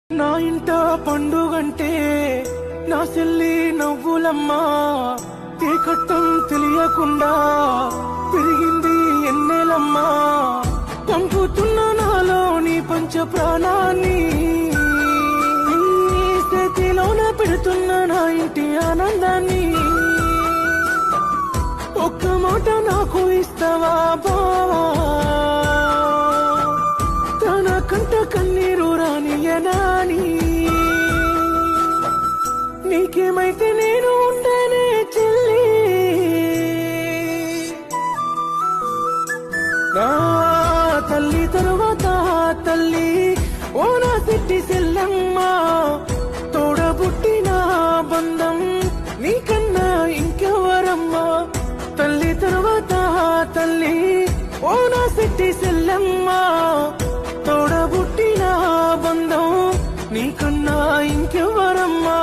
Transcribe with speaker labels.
Speaker 1: నా ఇంట పండుగంటే నా చెల్లి నవ్వులమ్మా తీకట్టం తెలియకుండా పెరిగింది ఎన్నెలమ్మా పంపుతున్న నాలోని పంచ ప్రాణాన్ని చేతిలోన పెడుతున్న నా ఇంటి ఆనందాన్ని ఒక్క మాట నాకు ఇస్తావా బావా తన కంట కన్నీరు రానియనాని నీకేమైతే నేను ఉండనే చెల్లి నా తల్లి తరువాత తల్లి ఓ నా సిట్టి సెల్లమ్మ తోడబుట్టిన బంధం నీకన్నా ఇంకెవరమ్మా తల్లి తరువాత తల్లి ఓ నా సిట్టి సెల్లమ్మ తోడబుట్టిన బంధం నీకన్నా ఇంకెవరమ్మా